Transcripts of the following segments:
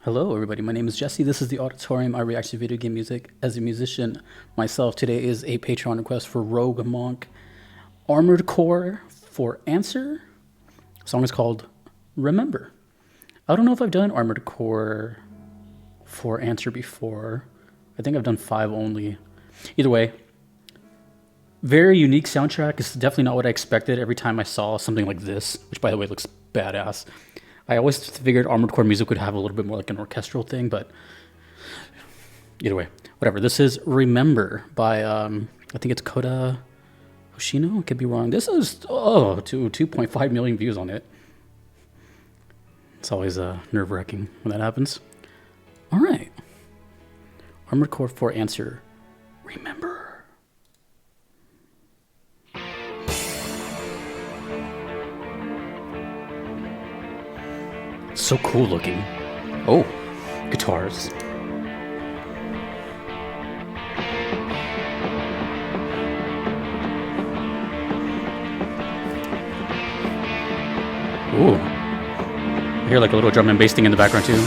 Hello, everybody. My name is Jesse. This is the Auditorium. I react to video game music. As a musician myself, today is a Patreon request for Rogue Monk. Armored Core for Answer. The song is called Remember. I don't know if I've done Armored Core for Answer before. I think I've done 5 only. Either way, very unique soundtrack. It's definitely not what I expected every time I saw something like this, which by the way looks badass. I always figured Armored Core music would have a little bit more like an orchestral thing, but either way, whatever. This is Remember by, I think it's Kota Hoshino? I could be wrong. This is, 2.5 million views on it. It's always nerve-wracking when that happens. All right. Armored Core for Answer, Remember. So cool looking. Oh, guitars. Ooh. I hear like a little drum and bass thing in the background too.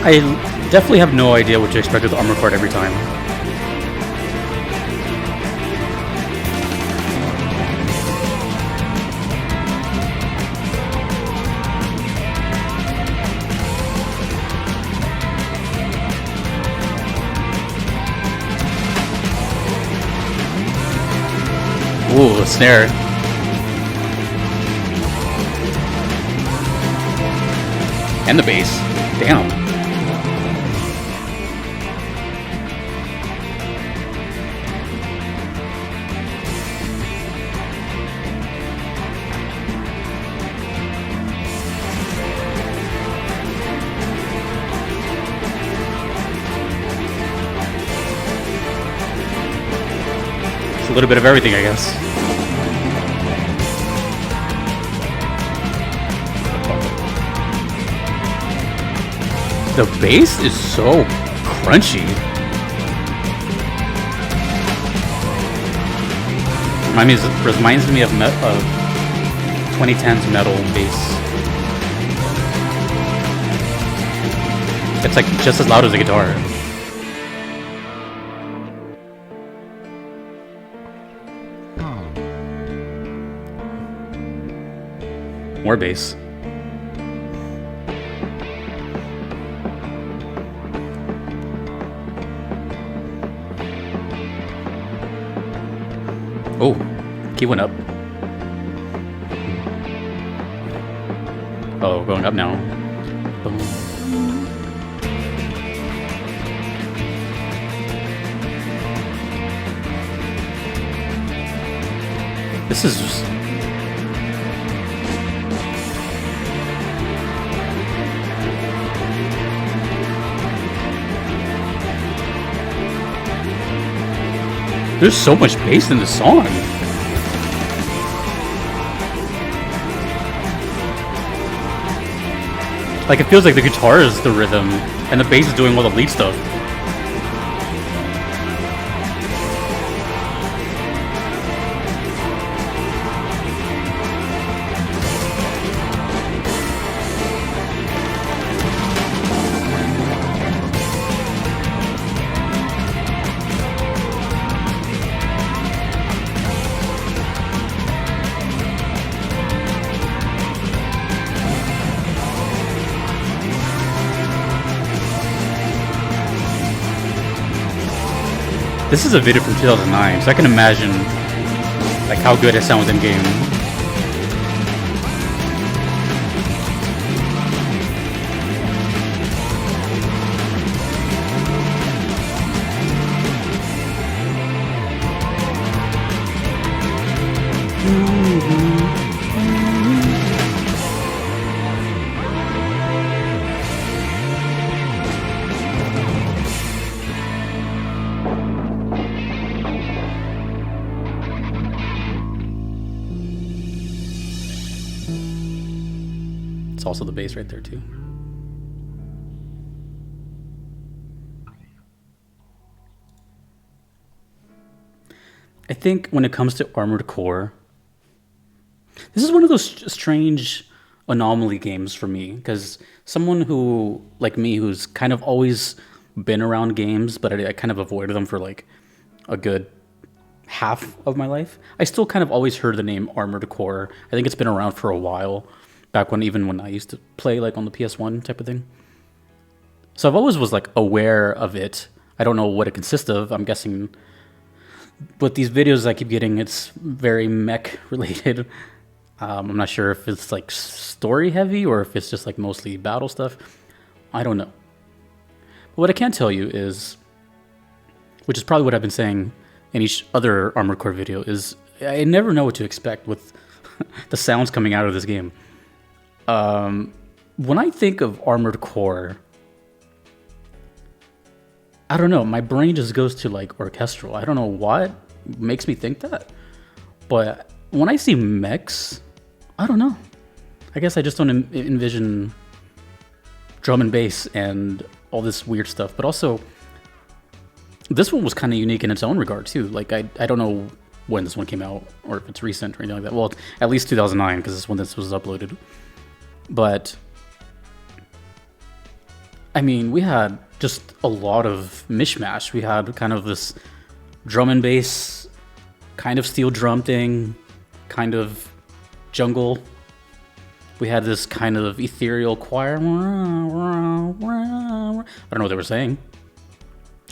I definitely have no idea what to expect with Armored Core every time. Ooh, the snare. And the bass. Damn. A little bit of everything, I guess. The bass is so crunchy. Reminds me of 2010's metal bass. It's like just as loud as a guitar. More bass. Oh, key went up. Oh, going up now. Boom. This is just... There's so much bass in the song. Like, it feels like the guitar is the rhythm, and the bass is doing all the lead stuff. This is a video from 2009, so I can imagine like how good it sounds in game. It's also the bass right there too. I think when it comes to Armored Core, this is one of those strange anomaly games for me because someone who, like me, who's kind of always been around games, but I kind of avoided them for like a good half of my life. I still kind of always heard the name Armored Core. I think it's been around for a while, back when even when I used to play like on the PS1 type of thing. So I've always was like aware of it. I don't know what it consists of. I'm guessing with these videos I keep getting, it's very mech related. I'm not sure if it's like story heavy or if it's just like mostly battle stuff. I don't know. But what I can tell you is, which is probably what I've been saying in each other Armored Core video, is I never know what to expect with the sounds coming out of this game. When I think of Armored Core, I don't know, my brain just goes to like orchestral. I don't know what makes me think that. But when I see mechs, I don't know. I guess I just don't envision drum and bass and all this weird stuff. But also, this one was kind of unique in its own regard too. Like I don't know when this one came out or if it's recent or anything like that. Well, at least 2009 because this when this was uploaded. But I mean, we had just a lot of mishmash. We had kind of this drum and bass, kind of steel drum thing, kind of jungle. We had this kind of ethereal choir. I don't know what they were saying.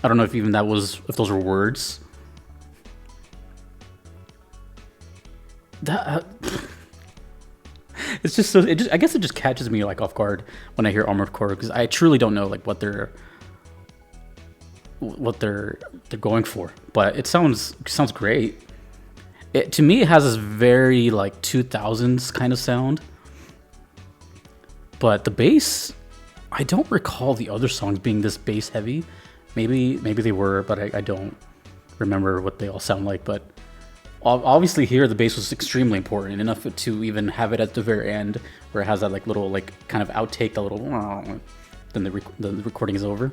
I don't know if even that was, if those were words. That it's just so. I guess it just catches me like off guard when I hear Armored Core because I truly don't know like what they're going for. But it sounds great. To me, it has this very like 2000s kind of sound. But the bass, I don't recall the other songs being this bass heavy. Maybe they were, but I don't remember what they all sound like. But obviously here the bass was extremely important, enough to even have it at the very end where it has that like little like kind of outtake, that little then the recording is over.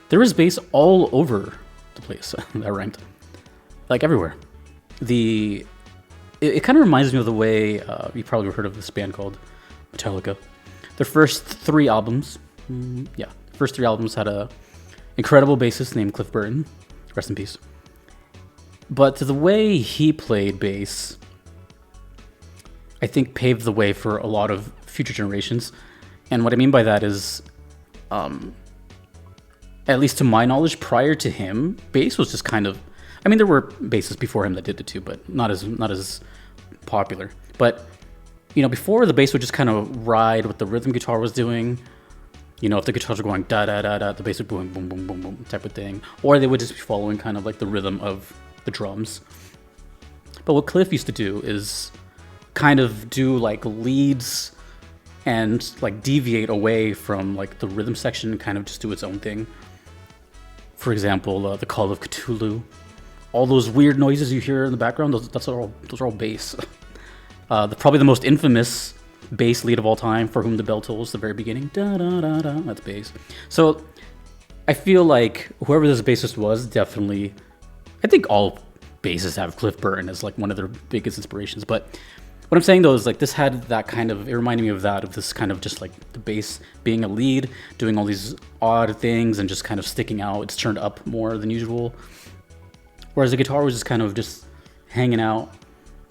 There is bass all over the place. That rhymed. Like everywhere. It kind of reminds me of the way you probably heard of this band called Metallica. Their first three albums, first three albums had a incredible bassist named Cliff Burton, rest in peace. But the way he played bass, I think paved the way for a lot of future generations. And what I mean by that is, at least to my knowledge, prior to him, bass was just kind of, I mean, there were bassists before him that did it too, but not as popular. But you know, before the bass would just kind of ride what the rhythm guitar was doing. You know, if the guitars were going da da da da, the bass would boom boom boom boom boom type of thing, or they would just be following kind of like the rhythm of the drums. But what Cliff used to do is kind of do like leads and like deviate away from like the rhythm section and kind of just do its own thing. For example, the Call of Cthulhu. All those weird noises you hear in the background, those are all bass. Probably the most infamous bass lead of all time, For Whom the Bell Tolls, the very beginning. Da, da, da, da, that's bass. So I feel like whoever this bassist was, definitely, I think all bassists have Cliff Burton as like one of their biggest inspirations. But what I'm saying though is like this had that kind of, it reminded me of that, of this kind of just like the bass being a lead, doing all these odd things and just kind of sticking out. It's turned up more than usual. Whereas the guitar was just kind of just hanging out,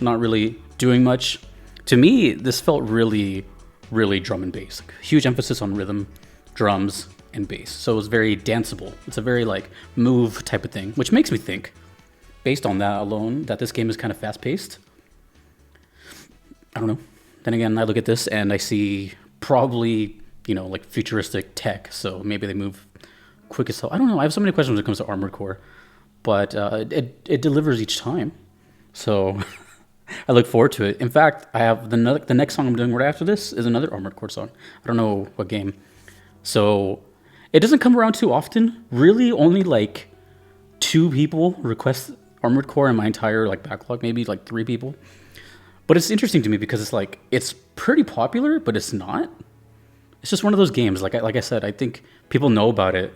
not really doing much. To me, this felt really, really drum and bass. Like, huge emphasis on rhythm, drums, and bass. So it was very danceable. It's a very like move type of thing, which makes me think, based on that alone, that this game is kind of fast-paced. I don't know. Then again, I look at this and I see probably, you know, like futuristic tech. So maybe they move quick as hell. I don't know. I have so many questions when it comes to Armored Core, but it delivers each time. So I look forward to it. In fact, I have the next song I'm doing right after this is another Armored Core song. I don't know what game. So it doesn't come around too often. Really, only like 2 people request Armored Core in my entire like backlog. Maybe like 3 people. But it's interesting to me because it's like it's pretty popular, but it's not. It's just one of those games. Like I said, I think people know about it,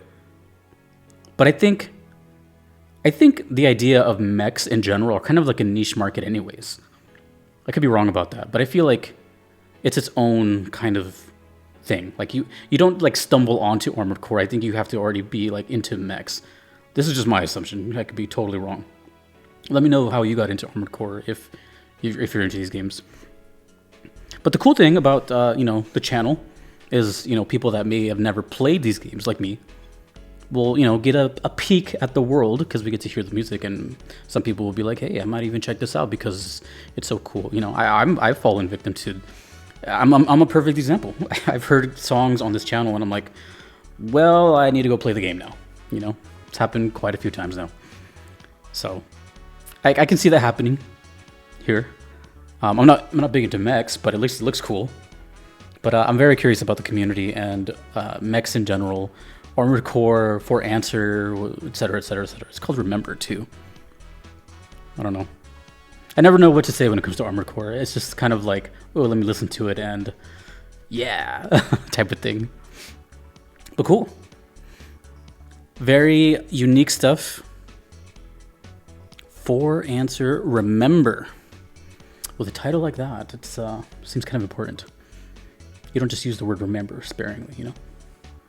but I think I think the idea of mechs in general are kind of like a niche market anyways. I could be wrong about that, but I feel like it's its own kind of thing. Like you don't like stumble onto Armored Core. I think you have to already be like into mechs. This is just my assumption. I could be totally wrong. Let me know how you got into Armored Core if you're into these games. But the cool thing about the channel is people that may have never played these games like me will get a peek at the world because we get to hear the music, and some people will be like, hey, I might even check this out because it's so cool. I've fallen victim to. I'm a perfect example. I've heard songs on this channel and I'm like, well, I need to go play the game now. It's happened quite a few times now. So I can see that happening here. I'm not big into mechs, but at least it looks cool. But I'm very curious about the community and mechs in general, Armored Core, For Answer, etc., etc., etc. It's called Remember too. I don't know. I never know what to say when it comes to Armored Core. It's just kind of like, oh, let me listen to it and yeah, type of thing. But cool. Very unique stuff. For Answer, Remember. With a title like that, it seems kind of important. You don't just use the word remember sparingly,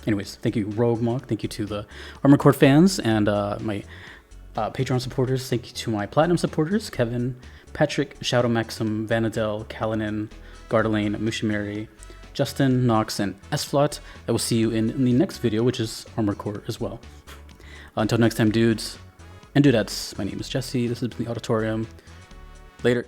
Anyways, thank you, Rogue Monk. Thank you to the Armored Core fans and my Patreon supporters. Thank you to my Platinum supporters, Kevin, Patrick, Shadow Maxim, Vanadel, Kalanin, Gardalane, Mushimiri, Justin, Nox, and Sflot. I will see you in the next video, which is Armored Core as well. Until next time, dudes and dudettes, my name is Jesse. This has been the Auditorium. Later.